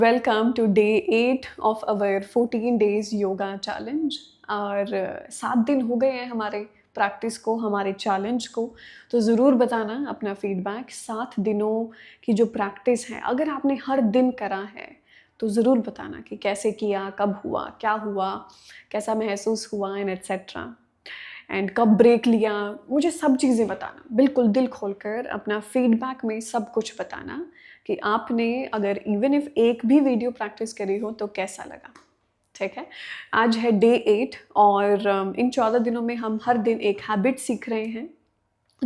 Welcome to day 8 of our 14 days yoga challenge. और 7 दिन हो गए हैं हमारे प्रैक्टिस को, हमारे चैलेंज को। तो ज़रूर बताना अपना फीडबैक। 7 दिनों की जो प्रैक्टिस है, अगर आपने हर दिन करा है तो ज़रूर बताना कि कैसे किया, कब हुआ, क्या हुआ, कैसा महसूस हुआ एंड एट्सेट्रा, एंड कब ब्रेक लिया। मुझे सब चीज़ें बताना, बिल्कुल दिल खोलकर अपना फीडबैक में सब कुछ बताना कि आपने अगर इवन इफ एक भी वीडियो प्रैक्टिस करी हो तो कैसा लगा। ठीक है, आज है डे 8 और इन 14 दिनों में हम हर दिन एक हैबिट सीख रहे हैं।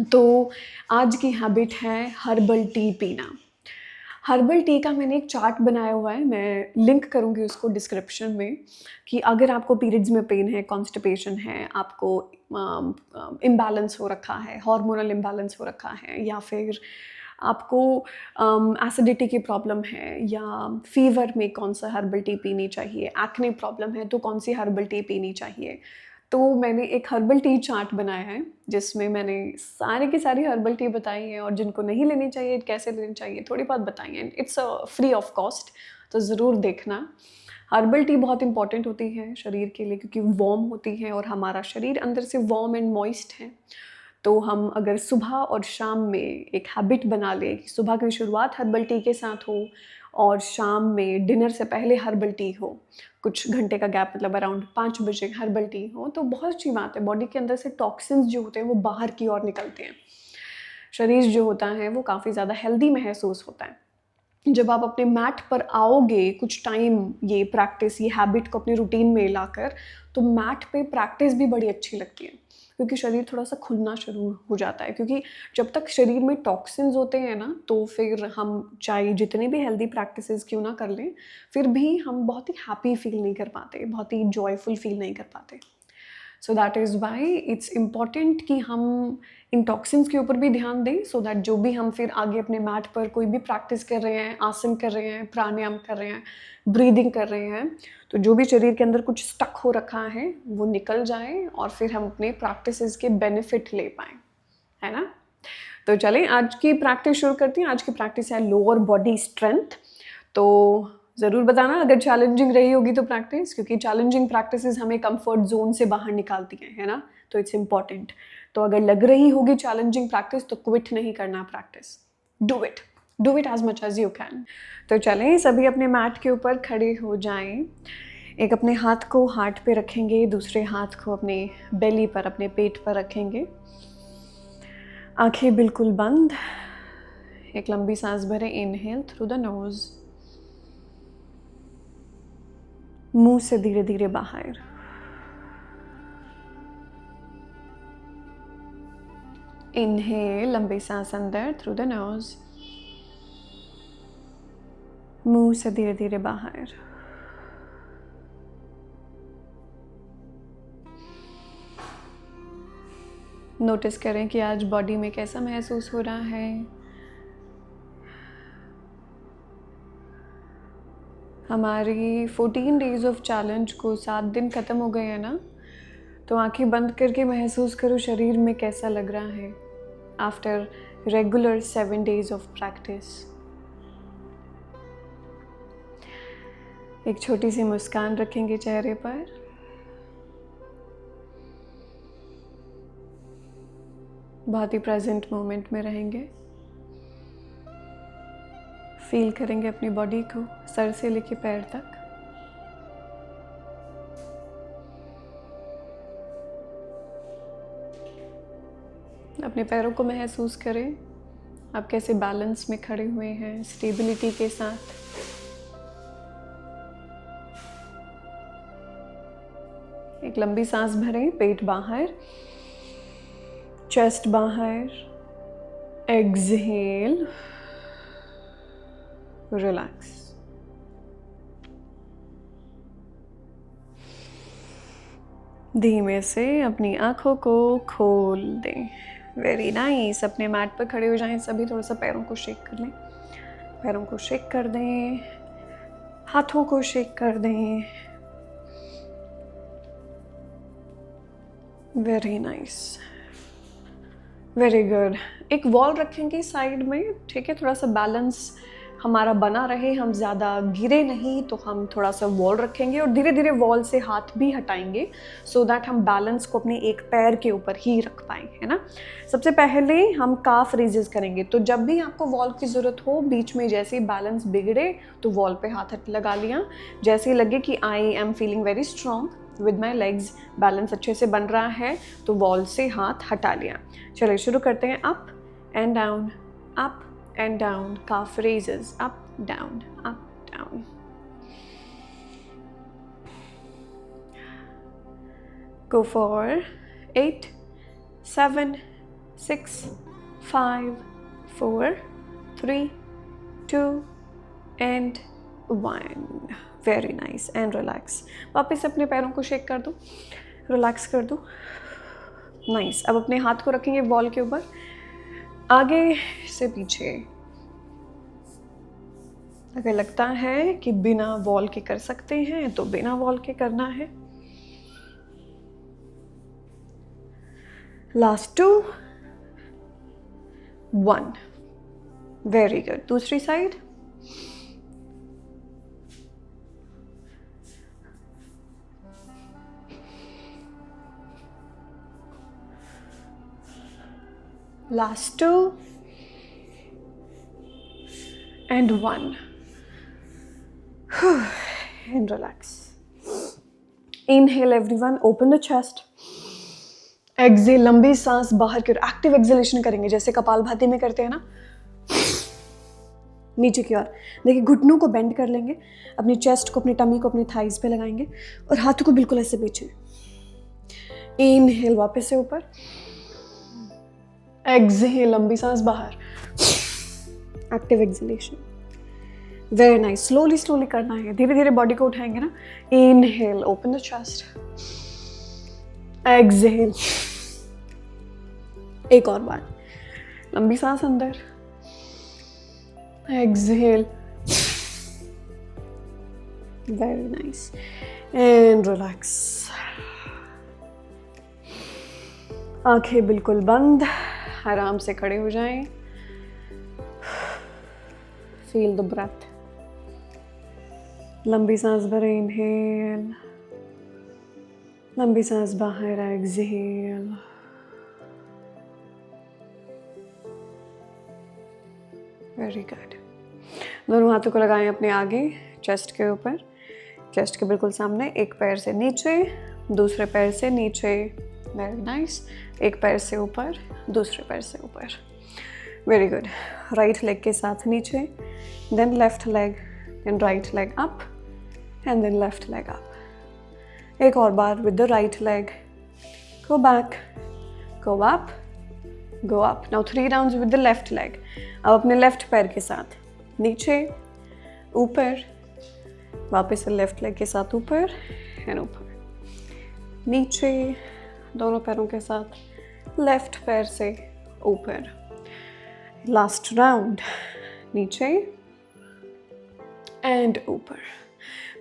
तो आज की हैबिट है हर्बल टी पीना। हर्बल टी का मैंने एक चार्ट बनाया हुआ है, मैं लिंक करूँगी उसको डिस्क्रिप्शन में, कि अगर आपको पीरियड्स में पेन है, कॉन्स्टिपेशन है, आपको इम्बैलेंस हो रखा है, हार्मोनल इम्बैलेंस हो रखा है, या फिर आपको एसिडिटी की प्रॉब्लम है, या फीवर में कौन सा हर्बल टी पीनी चाहिए, एक्ने प्रॉब्लम है तो कौन सी हर्बल टी पीनी चाहिए। तो मैंने एक हर्बल टी चार्ट बनाया है जिसमें मैंने सारी की सारी हर्बल टी बताई है, और जिनको नहीं लेनी चाहिए, कैसे लेनी चाहिए, थोड़ी बहुत बताई है। इट्स फ्री ऑफ कॉस्ट, तो ज़रूर देखना। हर्बल टी बहुत इंपॉर्टेंट होती है शरीर के लिए, क्योंकि वार्म होती है और हमारा शरीर अंदर से वार्म एंड मॉइस्ट है। तो हम अगर सुबह और शाम में एक हैबिट बना लें कि सुबह की शुरुआत हर्बल टी के साथ हो और शाम में डिनर से पहले हर्बल टी हो, कुछ घंटे का गैप, मतलब अराउंड 5 बजे हर्बल टी हो, तो बहुत अच्छी बात है। बॉडी के अंदर से टॉक्सिन्स जो होते हैं वो बाहर की ओर निकलते हैं, शरीर जो होता है वो काफ़ी ज़्यादा हेल्दी महसूस होता है। जब आप अपने मैट पर आओगे कुछ टाइम, ये प्रैक्टिस, ये हैबिट को अपने रूटीन में लाकर, तो मैट पे प्रैक्टिस भी बड़ी अच्छी लगती है, क्योंकि शरीर थोड़ा सा खुलना शुरू हो जाता है। क्योंकि जब तक शरीर में टॉक्सिन्स होते हैं ना, तो फिर हम चाहे जितनी भी हेल्दी प्रैक्टिसेस क्यों ना कर लें, फिर भी हम बहुत ही हैप्पी फील नहीं कर पाते, बहुत ही जॉयफुल फील नहीं कर पाते। So that is why it's important कि हम इन टॉक्सिन्स के ऊपर भी ध्यान दें, सो दैट जो भी हम फिर आगे अपने मैट पर कोई भी प्रैक्टिस कर रहे हैं, आसन कर रहे हैं, प्राणायाम कर रहे हैं, ब्रीदिंग कर रहे हैं, तो जो भी शरीर के अंदर कुछ स्टक हो रखा है वो निकल जाए और फिर हम अपने प्रैक्टिसेस के बेनिफिट ले पाएँ, है ना। तो चलें आज की प्रैक्टिस शुरू करते हैं। आज की प्रैक्टिस है लोअर बॉडी स्ट्रेंथ। तो ज़रूर बताना अगर चैलेंजिंग रही होगी तो प्रैक्टिस, क्योंकि चैलेंजिंग प्रैक्टिसेस हमें कंफर्ट जोन से बाहर निकालती हैं, है ना। तो इट्स इम्पॉर्टेंट। तो अगर लग रही होगी चैलेंजिंग प्रैक्टिस तो क्विट नहीं करना practice, do it as much as you can. तो चलें, सभी अपने मैट के ऊपर खड़े हो जाएं। एक अपने हाथ को हार्ट पे रखेंगे, दूसरे हाथ को अपने बेली पर, अपने पेट पर रखेंगे। आंखें बिल्कुल बंद। एक लंबी सांस भरें, इनहेल थ्रू द नोज, मुंह से धीरे धीरे बाहर। इनहेल, लंबी सांस अंदर थ्रू द नोज, मुंह से धीरे धीरे बाहर। नोटिस करें कि आज बॉडी में कैसा महसूस हो रहा है। हमारी 14 डेज ऑफ चैलेंज को 7 दिन ख़त्म हो गए हैं ना, तो आंखें बंद करके महसूस करो शरीर में कैसा लग रहा है after regular 7 days of practice. एक छोटी सी मुस्कान रखेंगे चेहरे पर। बहुत ही प्रेजेंट मोमेंट में रहेंगे। फील करेंगे अपनी बॉडी को सर से लेके पैर तक। अपने पैरों को महसूस करें, आप कैसे बैलेंस में खड़े हुए हैं, स्टेबिलिटी के साथ। एक लंबी सांस भरें, पेट बाहर, चेस्ट बाहर। Exhale, relax. धीमे से अपनी आंखों को खोल दें। Very nice. अपने मैट पर खड़े हो जाएं सभी, थोड़ा सा पैरों को शेक कर लें, पैरों को शेक कर दें, हाथों को शेक कर दें। Very nice, very good. एक वॉल रखेंगे साइड में, ठीक है, थोड़ा सा बैलेंस हमारा बना रहे, हम ज़्यादा गिरे नहीं, तो हम थोड़ा सा वॉल रखेंगे और धीरे धीरे वॉल से हाथ भी हटाएंगे सो दैट हम बैलेंस को अपने एक पैर के ऊपर ही रख पाएँ, है ना। सबसे पहले हम काफ रेजेस करेंगे, तो जब भी आपको वॉल की ज़रूरत हो, बीच में जैसे ही बैलेंस बिगड़े तो वॉल पे हाथ लगा लिया। जैसे ही लगे कि I am feeling very strong with my legs, balance अच्छे से बन रहा है, तो वॉल से हाथ हटा लिया। चलिए शुरू करते हैं। Up and down, up and down, calf raises, up down up down. Go for 8, 7, 6, 5, 4, 3, 2 and 1. Very nice and relax. वापस अपने पैरों को शेक कर दो, रिलैक्स कर दो। नाइस। अब अपने हाथ को रखेंगे वॉल के ऊपर, आगे से पीछे। अगर लगता है कि बिना वॉल के कर सकते हैं तो बिना वॉल के करना है। लास्ट 2, 1। Very good. दूसरी side. Last 2 and 1 and relax. Inhale everyone, open the chest. Exhale, लंबी सांस बाहर की ओर, एक्टिव एक्सहेलेशन करेंगे जैसे कपालभाति में करते हैं ना, नीचे की ओर। देखिए घुटनों को बेंड कर लेंगे, अपनी चेस्ट को, अपनी टमी को अपनी थाइज पे लगाएंगे और हाथों को बिल्कुल ऐसे पीछे। इनहेल, वापस से ऊपर। एक्सहेल, लंबी सांस बाहर, active exhalation. Very nice. Slowly slowly करना है, धीरे धीरे बॉडी को उठाएंगे ना। Inhale, open the chest. Exhale, एक और बार, लंबी सांस अंदर। Exhale, very nice and relax. आंखें बिल्कुल बंद, आराम से खड़े हो जाएं। Feel the breath. लंबी सांस भरें, इनहेल, लंबी सांस बाहर, एक्सहेल। Very good. दोनों हाथों को लगाएं अपने आगे चेस्ट के ऊपर, चेस्ट के बिल्कुल सामने। एक पैर से नीचे, दूसरे पैर से नीचे। Very nice. एक पैर से ऊपर, दूसरे पैर से ऊपर। Very good. राइट लेग के साथ नीचे, then left leg, then right leg up and then left leg up. एक और बार with the right leg. Go back, go up, go up. Now 3 rounds with the left leg. अब अपने left पैर के साथ नीचे, ऊपर, वापस से लेफ्ट लेग के साथ ऊपर एंड ऊपर, नीचे, दोनों पैरों के साथ, लेफ्ट पैर से ऊपर। लास्ट राउंड, नीचे एंड ऊपर।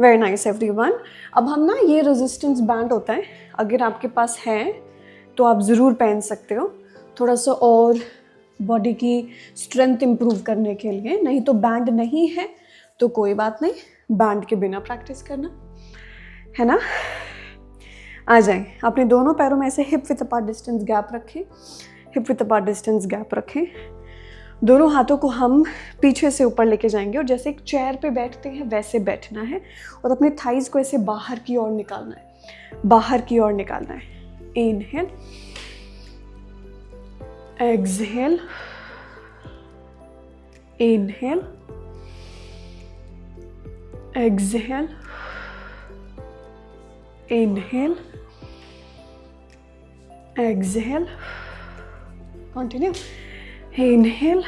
Very nice everyone. अब हम ना, ये रेजिस्टेंस बैंड होता है, अगर आपके पास है तो आप ज़रूर पहन सकते हो, थोड़ा सा और बॉडी की स्ट्रेंथ इम्प्रूव करने के लिए। नहीं तो बैंड नहीं है तो कोई बात नहीं, बैंड के बिना प्रैक्टिस करना, है ना। आ जाएं, अपने दोनों पैरों में ऐसे hip width apart distance gap रखें, hip width apart distance gap रखें। दोनों हाथों को हम पीछे से ऊपर लेके जाएंगे और जैसे एक चेयर पे बैठते हैं वैसे बैठना है और अपने थाइज को ऐसे बाहर की ओर निकालना है, बाहर की ओर निकालना है। Inhale, exhale, inhale, exhale, inhale, exhale, continue, inhale,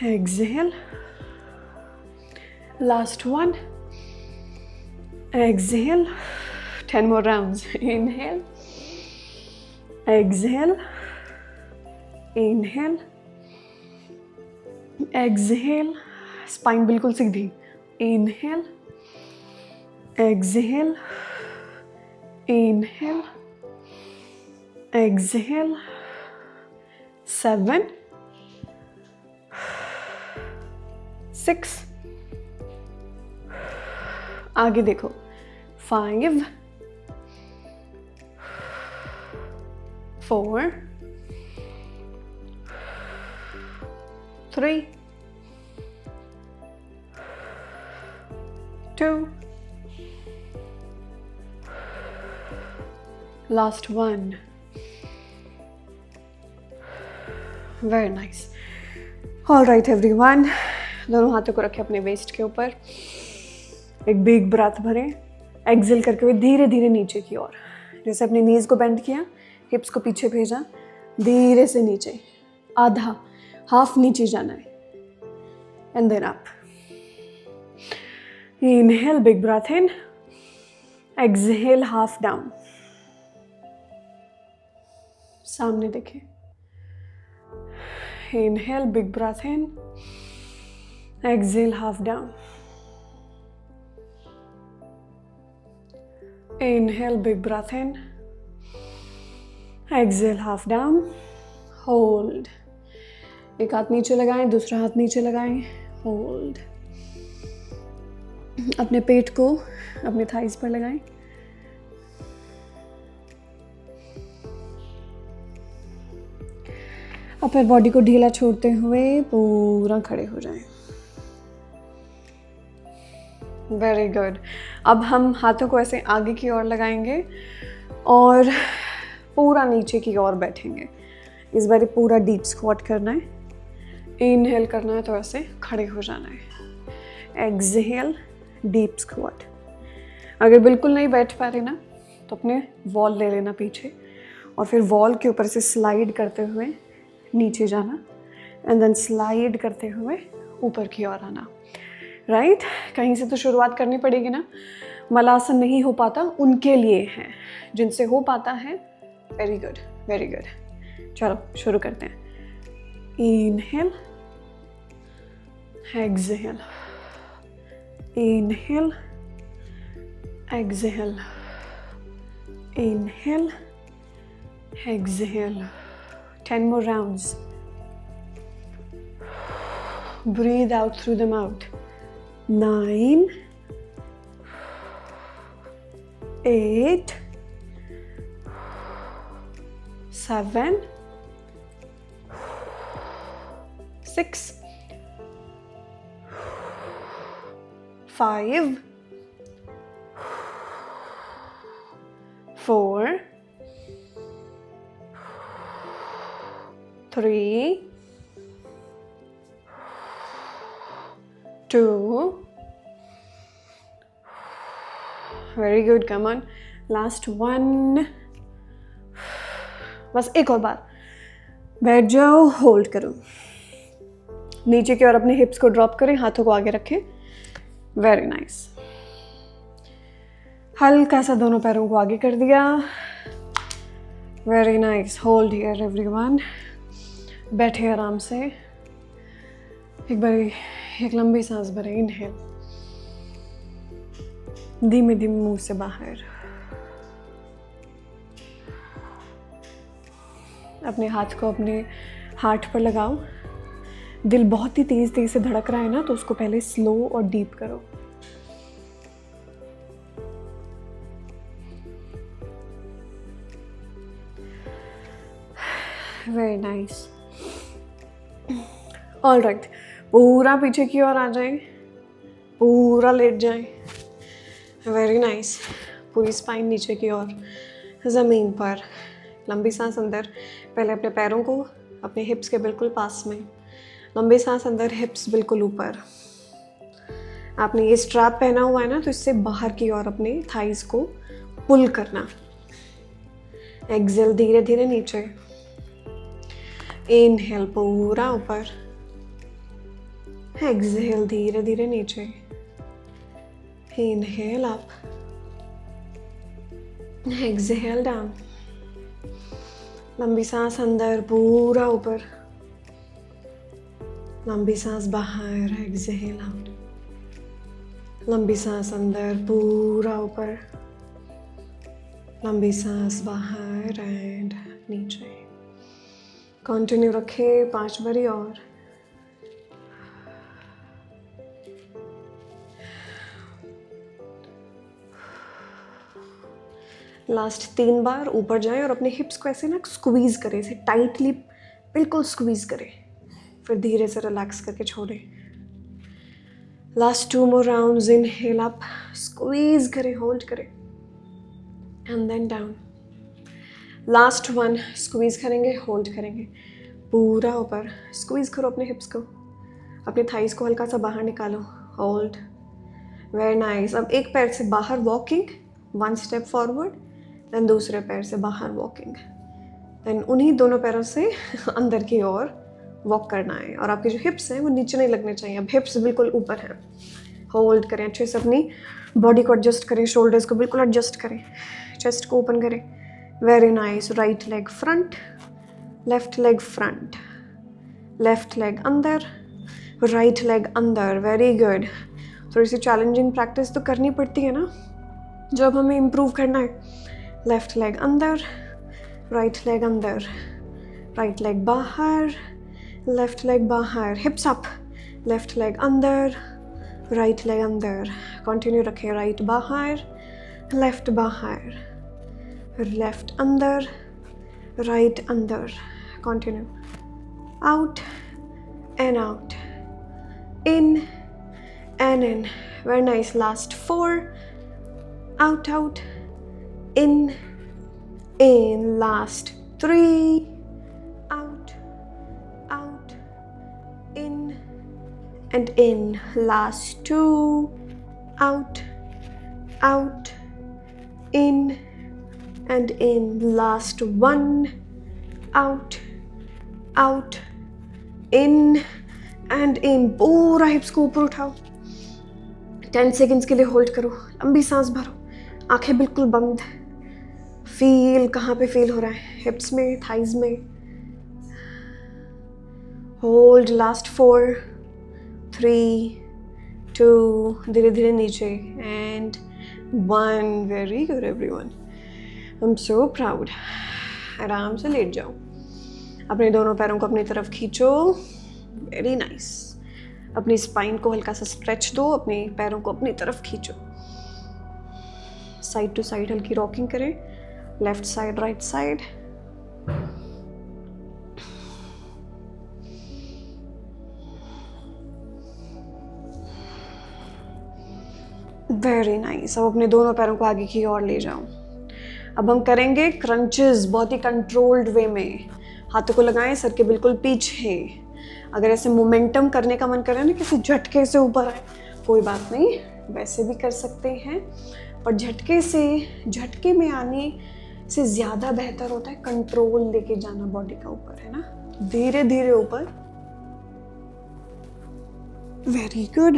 exhale, last one, exhale, 10 more rounds, inhale, exhale, inhale, exhale, spine बिल्कुल सीधी, inhale, exhale, inhale, exhale, 7, 6, आगे देखो, 5, 4, 3, 2, last one. Very nice. All right everyone, दोनों हाथों को रखें अपने वेस्ट के ऊपर, एक बिग ब्रेथ भरें, एक्सेल करके हुए धीरे धीरे नीचे की ओर, जैसे अपने नीज को बेंड किया, हिप्स को पीछे भेजा, धीरे से नीचे, आधा हाफ नीचे जाना है, and then up. Inhale, big breath in. Exhale, half down. सामने देखें. Inhale, big breath in. Exhale, half down. Inhale, big breath in. Exhale, half down. Hold. एक हाथ नीचे लगाएं, दूसरा हाथ नीचे लगाएं. Hold. अपने पेट को अपने थाइस पर लगाएं. अपने बॉडी को ढीला छोड़ते हुए पूरा खड़े हो जाएं. Very good. अब हम हाथों को ऐसे आगे की ओर लगाएंगे और पूरा नीचे की ओर बैठेंगे. इस बार पूरा डीप स्क्वाट करना है. इनहेल करना है तो ऐसे खड़े हो जाना है. Exhale, deep squat. अगर बिल्कुल नहीं बैठ पा रहे ना तो अपने वॉल ले लेना पीछे और फिर वॉल के ऊपर से स्लाइड करते हुए नीचे जाना, एंड देन स्लाइड करते हुए ऊपर की ओर आना. राइट? कहीं से तो शुरुआत करनी पड़ेगी ना. मलासन नहीं हो पाता उनके लिए है, जिनसे हो पाता है. Very good, very good. चलो शुरू करते हैं. Inhale, exhale, inhale, exhale, inhale, exhale. 10 more rounds. Breathe out through the mouth. 9, 8, 7, 6, 5, 4, 3, 2. Very good. Come on. Last one. बस एक और बार. बैठ जाओ, होल्ड करो. नीचे की ओर अपने हिप्स को ड्रॉप करें, हाथों को आगे रखें. Very nice. हल्का सा दोनों पैरों को आगे कर दिया. Very nice. Hold here everyone. बैठे आराम से. एक बार एक लंबी सांस भरें. इनहेल, धीमे धीमे मुंह से बाहर. अपने हाथ को अपने हार्ट पर लगाओ. दिल बहुत ही तेज तेज से धड़क रहा है ना, तो उसको पहले स्लो और डीप करो. Very nice. All right. पूरा पीछे की ओर आ जाएं, पूरा लेट जाएं. Very nice. पूरी स्पाइन नीचे की ओर, ज़मीन पर. लंबी सांस अंदर. पहले अपने पैरों को अपने हिप्स के बिल्कुल पास में. लंबी सांस अंदर, हिप्स बिल्कुल ऊपर. आपने ये स्ट्रैप पहना हुआ है ना, तो इससे बाहर की ओर अपने थाइस को पुल करना. एक्सेल, धीरे धीरे नीचे. इनहेल, पूरा ऊपर. एक्सेल, धीरे धीरे नीचे. Inhale up. Exhale down. लंबी सांस अंदर, पूरा ऊपर. लंबी सांस बाहर. Exhale out. लंबी सांस अंदर, पूरा ऊपर. लंबी सांस बाहर एंड नीचे. कंटिन्यू रखें 5 बारी और. लास्ट 3 बार ऊपर जाएं और अपने हिप्स को ऐसे ना स्क्वीज़ करें, इसे टाइटली बिल्कुल स्क्वीज़ करें, फिर धीरे से रिलैक्स करके छोड़ें। Last 2 more rounds, inhale up, squeeze करें, होल्ड करें and then down. Last 1, squeeze करेंगे, होल्ड करेंगे, पूरा ऊपर स्क्वीज़ करो अपने हिप्स को, अपने थाइस को हल्का सा बाहर निकालो, होल्ड, वेरी नाइस। अब एक पैर से बाहर वॉकिंग, 1 स्टेप फॉरवर्ड, देन दूसरे पैर से बाहर वॉकिंग, देन उन्हीं दोनों पैरों से अंदर की ओर वॉक करना है। और आपके जो हिप्स हैं वो नीचे नहीं लगने चाहिए, अब हिप्स बिल्कुल ऊपर हैं। होल्ड करें, अच्छे से अपनी बॉडी को एडजस्ट करें, शोल्डर्स को बिल्कुल एडजस्ट करें, चेस्ट को ओपन करें, very nice. Right leg front, left leg front, left leg अंदर, राइट लेग अंदर, वेरी गुड। थोड़ी सी चैलेंजिंग प्रैक्टिस तो करनी पड़ती है ना जब हमें इम्प्रूव करना है। लेफ्ट लेग अंदर, राइट लेग अंदर, राइट लेग बाहर, लेफ्ट लेग बाहर, हिप्स अप, लेफ्ट लेग अंदर, राइट लेग अंदर, कंटिन्यू रखें, राइट बाहर, लेफ्ट बाहर, लेफ्ट अंदर, राइट अंदर, continue, out and out, in and in, very nice. Last 4, out, out, in, last 3, out, out, in and in, last 2, out, out, in and in, last 1, out, out, in and in, पूरा हिप्स को ऊपर उठाओ, 10 seconds के लिए hold करो, लंबी सांस भरो, आंखें बिल्कुल बंद, फील कहाँ पे फील हो रहा है, हिप्स में, थाइज में, होल्ड, लास्ट 4, 3, 2, धीरे धीरे नीचे and 1, very good everyone, I am so proud. आराम से लेट जाओ, अपने दोनों पैरों को अपनी तरफ खींचो, वेरी नाइस। अपनी स्पाइन को हल्का सा स्ट्रेच दो, अपने पैरों को अपनी तरफ खींचो, साइड टू साइड हल्की रॉकिंग करें, left side, right side, very nice. अब अपने दोनों पैरों को आगे की ओर ले जाओ। अब हम करेंगे क्रंचेस बहुत ही कंट्रोल्ड वे में, हाथों को लगाएं सर के बिल्कुल पीछे। अगर ऐसे मोमेंटम करने का मन करे ना, किसी झटके से ऊपर आए, कोई बात नहीं, वैसे भी कर सकते हैं, पर झटके में आने से ज़्यादा बेहतर होता है कंट्रोल लेके जाना बॉडी का ऊपर, है ना, धीरे धीरे ऊपर, वेरी गुड,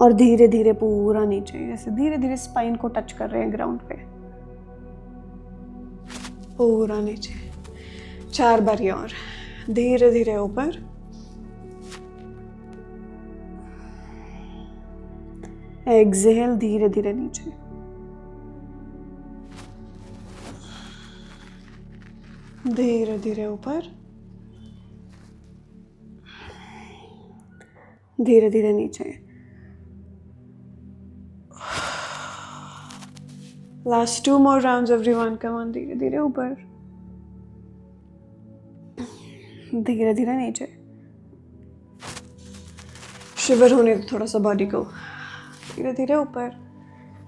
और धीरे धीरे पूरा नीचे, ऐसे धीरे धीरे स्पाइन को टच कर रहे हैं ग्राउंड पे, पूरा नीचे, 4 बारी और, धीरे धीरे ऊपर, एक्सहेल, धीरे धीरे नीचे, धीरे धीरे ऊपर, धीरे धीरे नीचे, last 2 more rounds everyone, come on, धीरे धीरे ऊपर, धीरे धीरे नीचे, शिवर होने दो थोड़ा सा बॉडी को, धीरे धीरे ऊपर।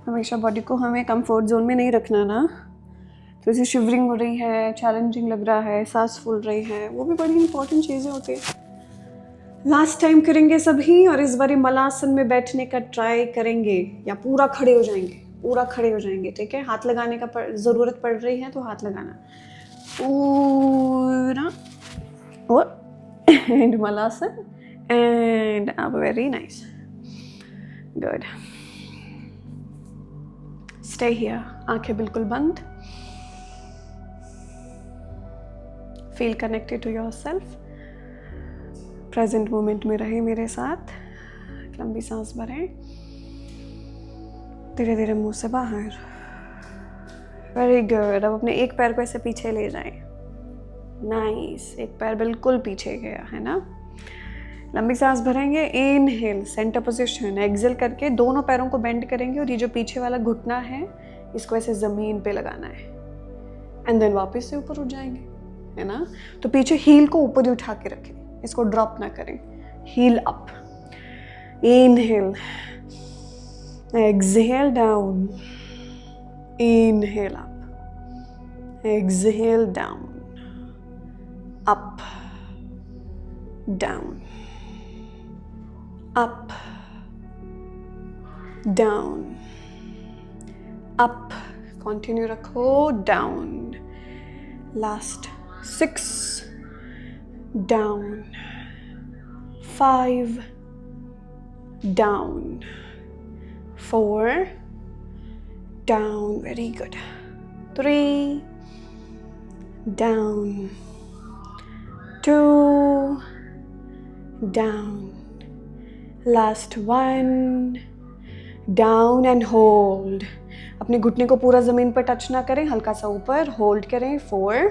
हमेशा बॉडी को हमें कंफर्ट जोन में नहीं रखना ना, तो इसे शिवरिंग हो रही है, चैलेंजिंग लग रहा है, सांस फूल रही है, वो भी बड़ी इंपॉर्टेंट चीज़ें होती हैं। लास्ट टाइम करेंगे सभी, और इस बारी मलासन में बैठने का ट्राई करेंगे, या पूरा खड़े हो जाएंगे, पूरा खड़े हो जाएंगे, ठीक है। हाथ लगाने का ज़रूरत पड़ रही है तो हाथ लगाना, पूरा, और एंड मलासन, एंड अब very nice, good, stay here, आंखें बिल्कुल बंद, feel connected to yourself, present moment में रहें मेरे साथ, लंबी सांस भरें, धीरे धीरे मुंह से बाहर, वेरी गुड। अब अपने एक पैर को ऐसे पीछे ले जाएं, नाइस, एक पैर बिल्कुल पीछे गया है ना, लंबी सांस भरेंगे, इनहेल, सेंटर पोजीशन, एक्सेल करके दोनों पैरों को बेंड करेंगे, और ये जो पीछे वाला घुटना है इसको ऐसे ज़मीन पे लगाना है एंड देन वापस से ऊपर उठ जाएंगे, है ना। तो पीछे हील को ऊपर ही उठा के रखें, इसको ड्रॉप ना करें। Heel up, inhale, exhale down, inhale up, exhale down, up, down, up, down, up, continue रखो, down, last 6, down, 5, down, 4, down, very good, 3, down, 2, down, last 1, down and hold. अपने घुटने को पूरा ज़मीन पर टच ना करें, हल्का सा ऊपर होल्ड करें। 4,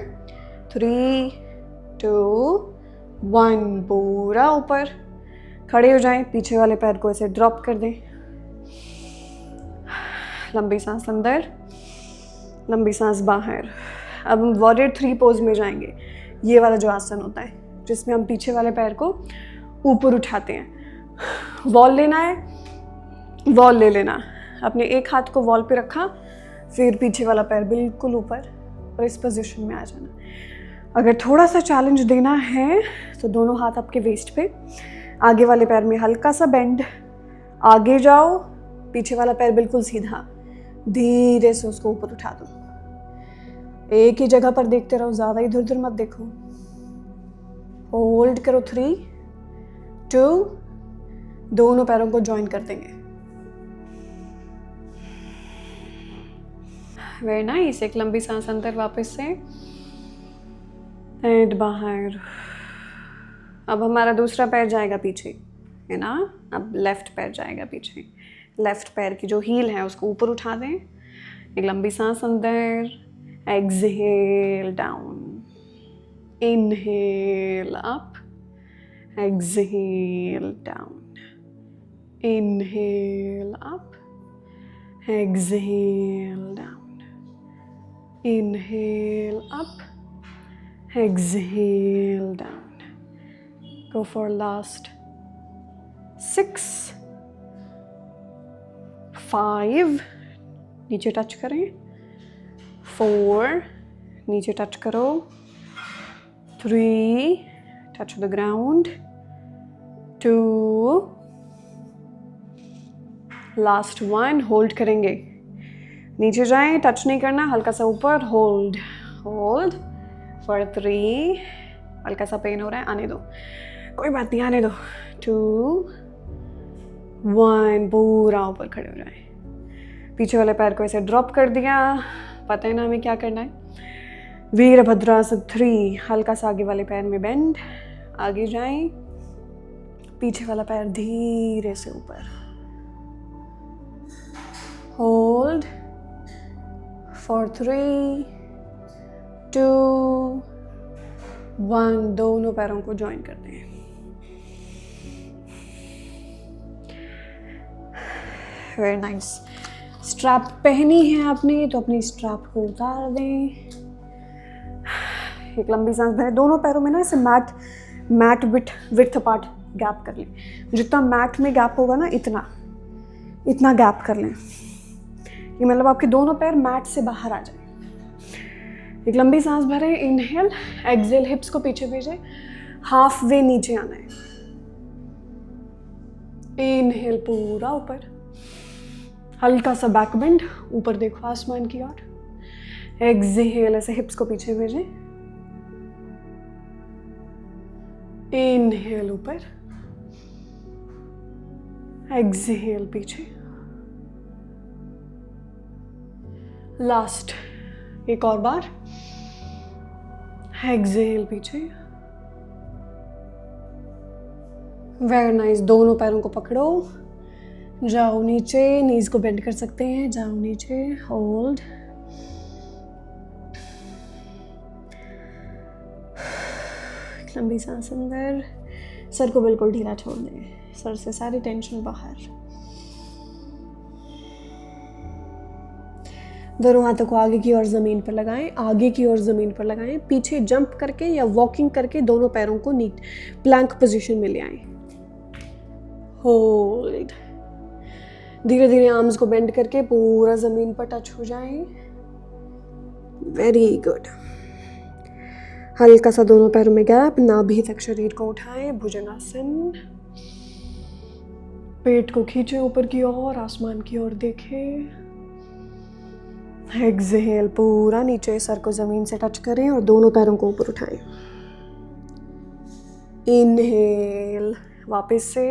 3, 2, 1, पूरा ऊपर। खड़े हो जाएं, पीछे वाले पैर को ऐसे ड्रॉप कर दें। लंबी सांस अंदर, लंबी सांस बाहर। अब हम वॉरियर 3 पोज में जाएंगे। ये वाला जो आसन होता है जिसमें हम पीछे वाले पैर को ऊपर उठाते हैं। वॉल लेना है, वॉल ले लेना। अपने एक हाथ को वॉल पे रखा, फिर पीछे वाला पैर बिल्कुल ऊपर और इस पोजीशन में आ जाना। अगर थोड़ा सा चैलेंज देना है तो दोनों हाथ आपके वेस्ट पे, आगे वाले पैर में हल्का सा बेंड, आगे जाओ, पीछे वाला पैर बिल्कुल सीधा, धीरे से उसको ऊपर उठा दो। एक ही जगह पर देखते रहो, ज़्यादा इधर उधर मत देखो। होल्ड करो, 3, 2, दोनों पैरों को ज्वाइन कर देंगे। Very nice. एक लंबी सांस अंदर वापस से एंड बाहर। अब हमारा दूसरा पैर जाएगा पीछे, है ना। अब लेफ्ट पैर जाएगा पीछे। लेफ्ट पैर की जो हील है उसको ऊपर उठा दें। एक लंबी सांस अंदर, exhale down, inhale up, exhale down, inhale up, exhale down, inhale up, exhale down. Go for last 6, 5, नीचे टच करें, 4, नीचे टच करो, 3, touch the ground, 2, last 1, hold करेंगे। नीचे जाएं, टच नहीं करना, हल्का सा ऊपर, होल्ड, होल्ड for 3, हल्का सा पेन हो रहा है, आने दो, कोई बात नहीं, आने दो, 2, 1, पूरा ऊपर खड़े हो जाए। पीछे वाले पैर को ऐसे ड्रॉप कर दिया। पता है ना हमें क्या करना है। वीरभद्रासन 3, हल्का सा आगे वाले पैर में बेंड, आगे जाएं, पीछे वाला पैर धीरे से ऊपर, होल्ड for 3, 2, 1, दोनों पैरों को ज्वाइन कर दें। Very nice. स्ट्रैप पहनी है आपने तो अपनी स्ट्रैप को उतार दें। एक लंबी सांस भरें। दोनों पैरों में ना ऐसे मैट विड्थ अपार्ट गैप कर लें। जितना मैट में गैप होगा ना इतना गैप कर लें। ये मतलब आपके दोनों पैर मैट से बाहर आ जाए। एक लंबी सांस भरें, इनहेल, एक्सहेल, हिप्स को पीछे भेजें, हाफ वे नीचे आना है। इनहेल पूरा ऊपर, हल्का सा बैक बेंड, ऊपर देखो आसमान की ओर। एक्सहेल, ऐसे हिप्स को पीछे भेजें, इनहेल ऊपर, एक्सहेल पीछे। लास्ट एक और बार, एक्सहेल पीछे। Very nice. दोनों पैरों को पकड़ो, जाओ नीचे, नीज को बेंड कर सकते हैं, जाओ नीचे, होल्ड, लंबी सांस अंदर, सर को बिल्कुल ढीला छोड़ दें, सर से सारी टेंशन बाहर। दोनों हाथों को आगे की ओर ज़मीन पर लगाएं, आगे की ओर ज़मीन पर लगाएं, पीछे जंप करके या वॉकिंग करके दोनों पैरों को नीट प्लैंक पोजीशन में ले आएं। होल्ड। धीरे धीरे आर्म्स को बेंड करके पूरा ज़मीन पर टच हो जाएं। Very good. हल्का सा दोनों पैरों में गैप, नाभि तक शरीर को उठाएं, भुजंगासन। पेट को खींचे ऊपर की ओर, आसमान की ओर देखें। एक्सहेल, पूरा नीचे सर को जमीन से टच करें और दोनों पैरों को ऊपर उठाएं। इनहेल, वापस से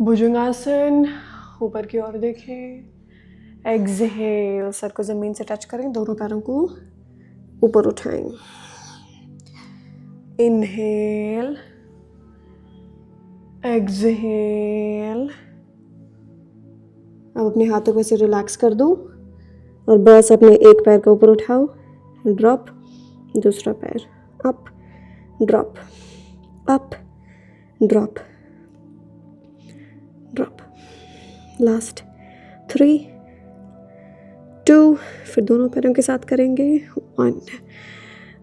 भुजंगासन, ऊपर की ओर देखें। एक्सहेल, सर को जमीन से टच करें, दोनों पैरों को ऊपर उठाएं। Inhale, exhale. अब अपने हाथों को ऐसे रिलैक्स कर दो और बस अपने एक पैर को ऊपर उठाओ, ड्रॉप, दूसरा पैर up, drop, up, drop, drop. Last 3, 2, फिर दोनों पैरों के साथ करेंगे 1।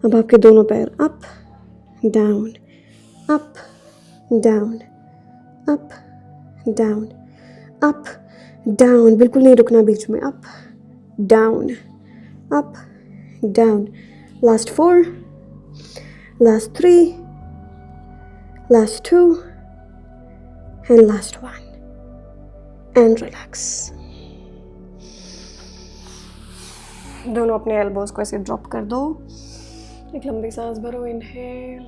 अब आपके दोनों पैर up, down, up, down, up, down, up, down. बिल्कुल नहीं रुकना बीच में। Up, down, up, down. Last 4, last 3, last 2 and last 1 and relax. दोनों अपने एल्बोज को ऐसे ड्रॉप कर दो। एक लंबी सांस भरो, इनहेल,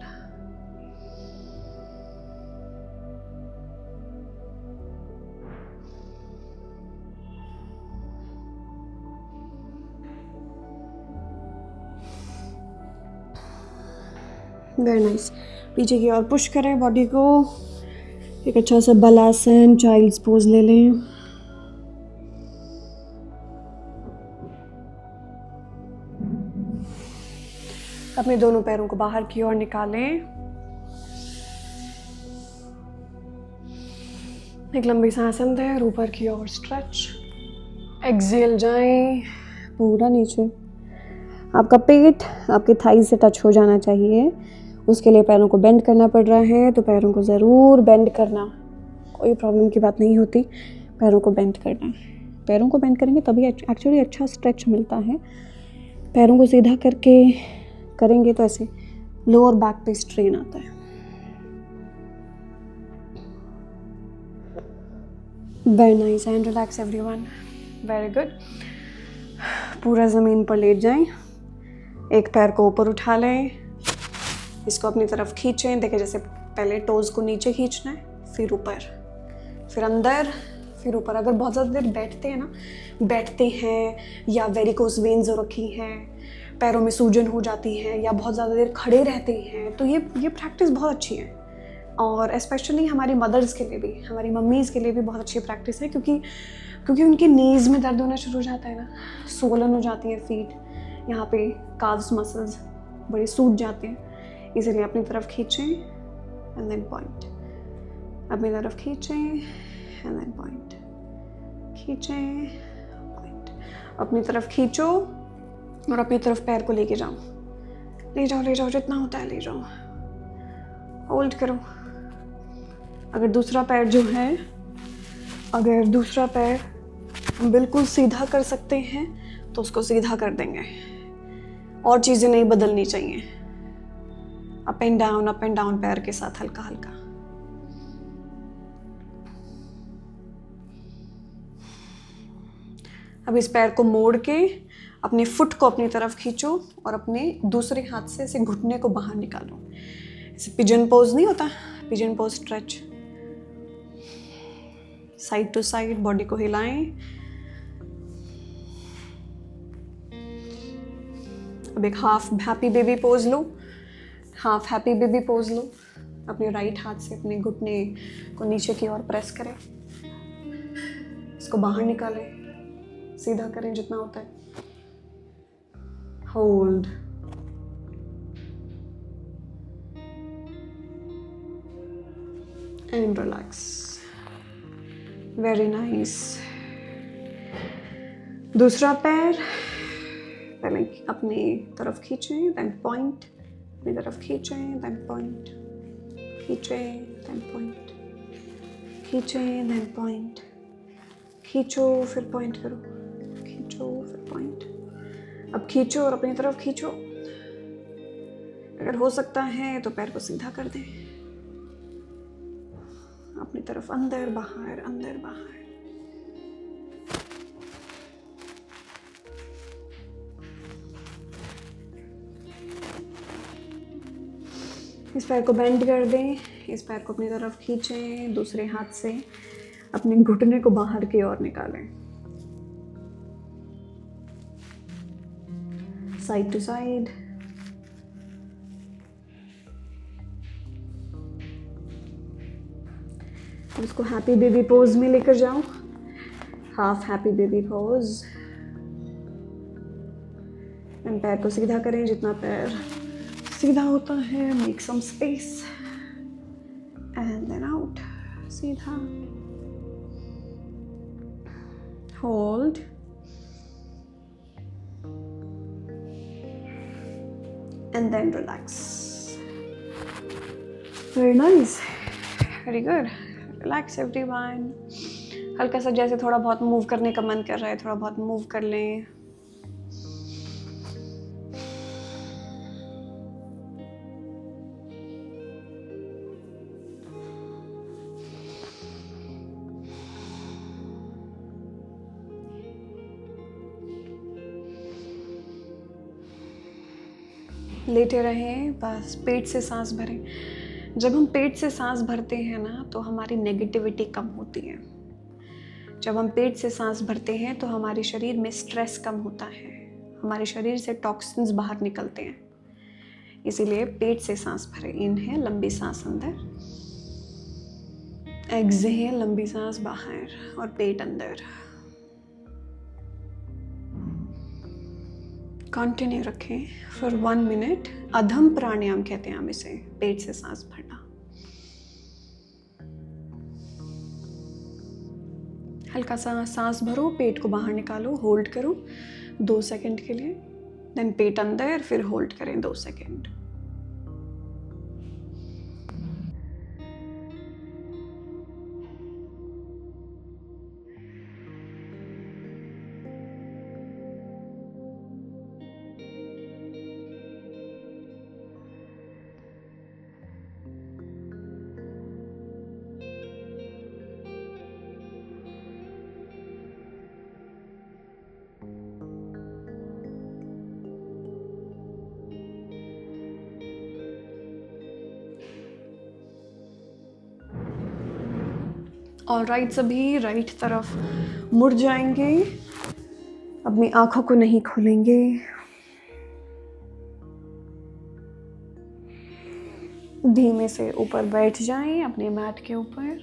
वेरी नाइस। पीछे की ओर पुश करें बॉडी को, एक अच्छा सा बलासन, चाइल्ड्स पोज ले लें। अपने दोनों पैरों को बाहर की ओर निकालें। एक लंबी सांस अंदर, ऊपर की ओर स्ट्रेच। एक्सहेल जाएं पूरा नीचे। आपका पेट आपके थाई से टच हो जाना चाहिए। उसके लिए पैरों को बेंड करना पड़ रहा है, तो पैरों को ज़रूर बेंड करना, कोई प्रॉब्लम की बात नहीं होती। पैरों को बेंड करना, पैरों को बेंड करेंगे तभी एक्चुअली अच्छा स्ट्रेच मिलता है। पैरों को सीधा करके करेंगे तो ऐसे लोअर बैक पे स्ट्रेन आता है। Very nice and relax everyone. Very good. पूरा ज़मीन पर लेट जाएं, एक पैर को ऊपर उठा लें, इसको अपनी तरफ खींचें। देखिए जैसे पहले टोज को नीचे खींचना है, फिर ऊपर, फिर अंदर, फिर ऊपर। अगर बहुत ज़्यादा देर बैठते हैं या वेरिकोस वेन्स हो रखी हैं, पैरों में सूजन हो जाती है, या बहुत ज़्यादा देर खड़े रहते हैं, तो ये प्रैक्टिस बहुत अच्छी है। और स्पेशली हमारी मदर्स के लिए भी, हमारी मम्मीज़ के लिए भी बहुत अच्छी प्रैक्टिस है, क्योंकि उनके नीज़ में दर्द होना शुरू हो जाता है ना, सोलन हो जाती है फीट, यहाँ पे काव्स मसल्स बड़े सूज जाते हैं। इसीलिए अपनी तरफ खींचें एंड देन पॉइंट, अपनी तरफ खींचें एंड देन पॉइंट, खींचें, पॉइंट। अपनी तरफ खींचो और अपनी तरफ पैर को लेके जाओ, ले जाओ, जितना होता है ले जाओ। होल्ड करो। अगर दूसरा पैर हम बिल्कुल सीधा कर सकते हैं तो उसको सीधा कर देंगे, और चीज़ें नहीं बदलनी चाहिए। अप एंड डाउन पैर के साथ हल्का हल्का। अब इस पैर को मोड़ के अपने फुट को अपनी तरफ खींचो और अपने दूसरे हाथ से इसे घुटने को बाहर निकालो। इसे पिजन पोज नहीं होता, pigeon pose stretch. Side to side body को हिलाएं। अब एक हाफ हैप्पी बेबी पोज लो, हाफ हैप्पी बेबी पोज लो। अपने राइट हाथ से अपने घुटने को नीचे की ओर प्रेस करें, इसको बाहर निकालें, सीधा करें जितना होता है। Hold, and relax. Very nice. दूसरा पैर पहले अपनी तरफ खींचें, देन पॉइंट, अपनी तरफ खींचें, देन पॉइंट, खींचें, देन पॉइंट, खींचें, देन पॉइंट, खींचो फिर पॉइंट करो, खींचो फिर पॉइंट। अब खींचो और अपनी तरफ खींचो। अगर हो सकता है तो पैर को सीधा कर दें, अपनी तरफ अंदर बाहर, अंदर बाहर। इस पैर को बेंड कर दें, इस पैर को अपनी तरफ खींचें, दूसरे हाथ से अपने घुटने को बाहर की ओर निकालें, साइड टू साइड। अब इसको हैप्पी बेबी पोज में लेकर जाओ, हाफ हैप्पी बेबी पोज। पैर को सीधा करें, जितना पैर सीधा होता है, make some space and then out, सीधा, hold and then relax. Very nice, very good. Relax everyone. हल्का सा जैसे थोड़ा बहुत मूव करने का मन कर रहा है, थोड़ा बहुत मूव कर लें। लेटे रहें, बस पेट से सांस भरें। जब हम पेट से सांस भरते हैं ना तो हमारी नेगेटिविटी कम होती है। जब हम पेट से सांस भरते हैं तो हमारे शरीर में स्ट्रेस कम होता है, हमारे शरीर से टॉक्सिन्स बाहर निकलते हैं। इसीलिए पेट से सांस भरें। इनहेल, लंबी सांस अंदर, एक्सहेल, लंबी सांस बाहर और पेट अंदर। कंटिन्यू रखें फॉर 1 मिनट। अधम प्राणायाम कहते हैं हम इसे, पेट से सांस भरना। हल्का सा सांस भरो, पेट को बाहर निकालो, होल्ड करो 2 सेकंड के लिए, देन पेट अंदर, फिर होल्ड करें 2 सेकंड। और राइट सभी राइट तरफ मुड़ जाएंगे, अपनी आंखों को नहीं खोलेंगे। धीमे से ऊपर बैठ जाएं अपने मैट के ऊपर।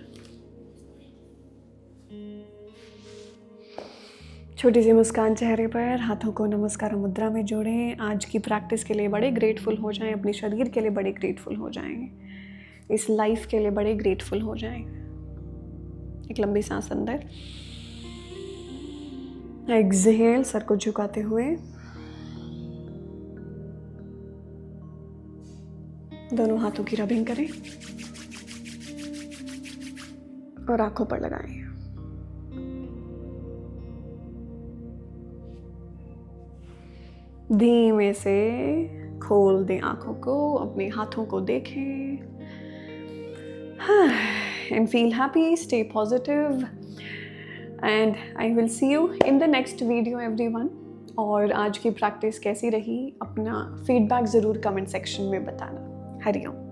छोटी सी मुस्कान चेहरे पर, हाथों को नमस्कार मुद्रा में जोड़ें। आज की प्रैक्टिस के लिए बड़े ग्रेटफुल हो जाएं, अपने शरीर के लिए बड़े ग्रेटफुल हो जाएं, इस लाइफ के लिए बड़े ग्रेटफुल हो जाएं। एक लंबी सांस अंदर, एक्सहेल, सर को झुकाते हुए, दोनों हाथों की रबिंग करें और आंखों पर लगाएं। धीमे से खोल दें आंखों को, अपने हाथों को देखें। And feel happy, stay positive, and I will see you in the next video everyone. और आज की प्रैक्टिस कैसी रही, अपना फीडबैक ज़रूर कमेंट सेक्शन में बताना। हरिओम।